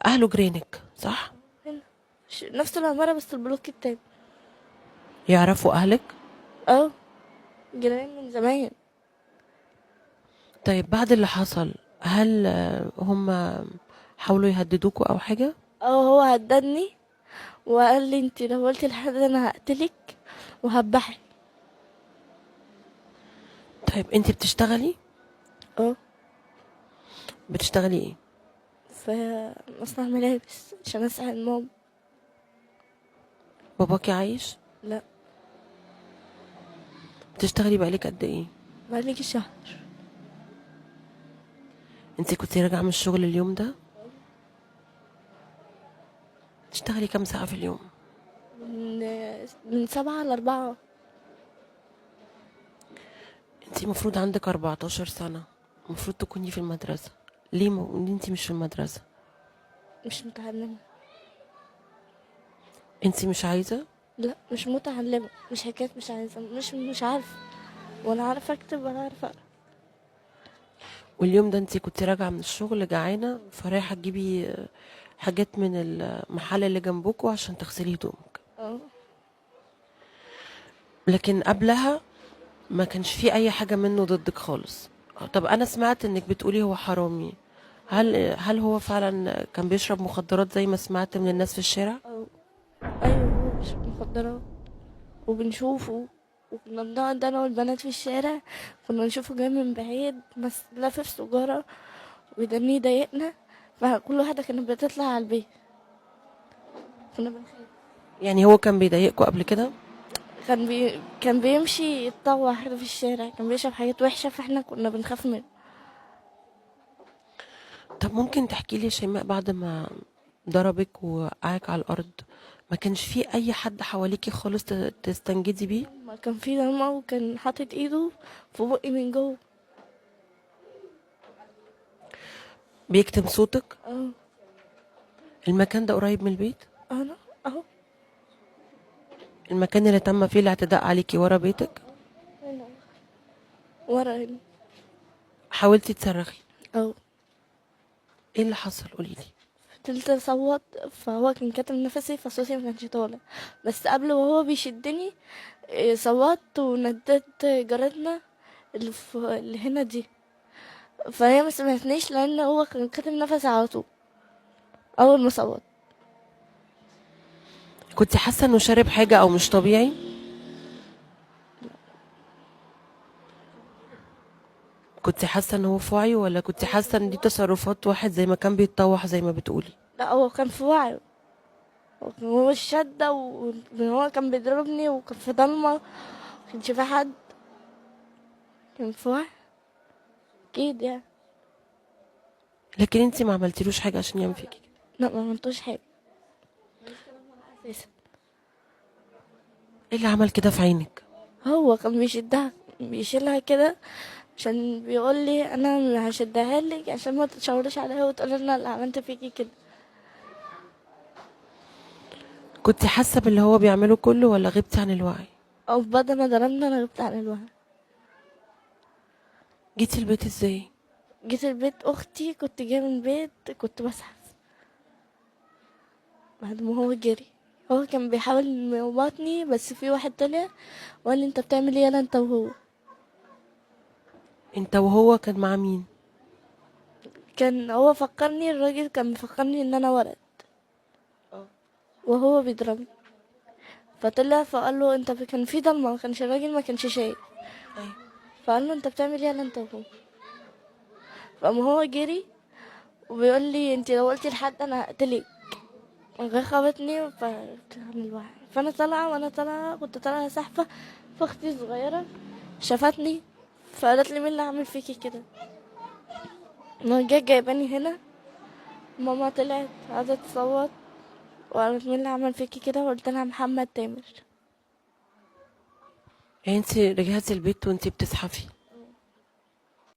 اهله جيرانك صح؟ هنا نفس العمارة بس البلوك التاني. يعرفوا اهلك؟ اه، جيران من زمان. طيب بعد اللي حصل هل هم حاولوا يهددوكوا او حاجة؟ اه، هو هددني وقال لي انت لو قلتي لحد انا هقتلك وهبحك. طيب انت بتشتغلي؟ اه، بتشتغلي ايه؟ في مصنع ملابس عشان اساعد ماما. باباكي عايش؟ لا، بتشتغلي بقالك قد ايه؟ بقالي شهر. انت كنتي راجعة من الشغل اليوم ده؟ تشتغلي كام ساعة في اليوم؟ من من 7 ل4. انت المفروض عندك 14 سنة، المفروض تكوني في المدرسة. ليه انت مش في المدرسة؟ مش متعلمة. انت مش عايزة؟ لا، مش متعلمة، مش حكاية مش عايزة، مش عارفة، ولا عارفة اكتب ولا عارفة اقرا. واليوم ده انت كنت راجعة من الشغل جعانة فرايحة تجيبي حاجات من المحل اللي جنبكوا عشان تغسلي هدومك، اه، لكن قبلها ما كانش في اي حاجة منه ضدك خالص. طب انا سمعت انك بتقولي هو حرامي. هل هو فعلا كان بيشرب مخدرات زي ما سمعت من الناس في الشارع؟ اه، ايوه، هو بيشرب مخدرات وبنشوفه، وكنا بنقعد انا والبنات في الشارع، كنا نشوفه جاي من بعيد بس لافف سجارة ويدنيه يضايقنا، فكل واحدة كانت بتطلع على البيت، كنا بنخاف. يعني هو كان بيضايقكوا قبل كده؟ كان بيمشي يتطوع كده في الشارع، كان بيشرب حاجات وحشة فاحنا كنا بنخاف منه. طب ممكن تحكي لي شيماء بعد ما ضربك ووقعك على الارض ما كانش في اي حد حواليكي خالص تستنجدي بيه؟ ما كان في ضلمة وكان حاطط ايده في بقي من جوه. بيكتم صوتك؟ اه، المكان ده قريب من البيت؟ انا اهو. المكان اللي تم فيه الاعتداء عليكي ورا بيتك؟ هنا ورا هنا. حاولتي تصرخي؟ اه، ايه اللي حصل قوليلي؟ فضلت اصوت، فهو كان كاتم نفسي فصوتي ما كانش طالع، بس قبل وهو بيشدني صوت ونديت جارتنا اللي هنا دي، فهي ما سمعتنيش لان هو كان كاتم نفسي على طول اول ما صوت. كنت حاسه انه شارب حاجه او مش طبيعي؟ كنت حاسه ان هو في وعي ولا كنت هو كان حاسه في ان دي وعي. تصرفات واحد زي ما كان بيتطوح زي ما بتقولي؟ لا، هو كان في وعي، هو الشدة وان هو كان بيضربني وكان في ضلمة، مكانش في حد، كان في وعي اكيد يعني. لكن انت ما عملتيلوش حاجه عشان يعمل فيكي كده؟ لا، ما عملتوش حاجة اساسا. ايه اللي عمل كده في عينك؟ هو كان بيشدها، بيشيلها كده عشان بيقول لي انا هشدها لك عشان ما تتشاوريش عليها وتقول انا اللي عملت فيكي كده. كنت حاسه باللي هو بيعمله كله ولا غبتي عن الوعي؟ او بعد ما ضربنا انا غبت عن الوعي. جيتي البيت ازاي؟ جيت البيت، اختي كنت جايه من البيت كنت بزحف بعد ما هو جري. هو كان بيحاول يموتني بس في واحد طلع وقال لي انت بتعمل ايه يالا انت وهو. انت وهو كان مع مين؟ كان هو فكرني، الراجل كان مفكرني ان انا ولد وهو بيضربني، فطلع فقال له انت كان في ضلمه، ما كانش الراجل ما كانش شايف، ايوه. فقال له انت بتعمل ايه يالا انت وهو. فقام هو جري وبيقول لي انت لو قلتي لحد انا هقتلك، جه خبطني عن الوعي. فانا طالعه، وانا طالعه كنت طالعه سحفه، فاختي صغيره شافتني فقالت لي مين اللي عامل فيكي كده. ما جه جايباني هنا، ماما طلعت قعدت تصوت وقالت مين اللي عمل فيكي كده، وقلت لها محمد تامر. يعني انت رجعتي البيت وانت بتزحفي؟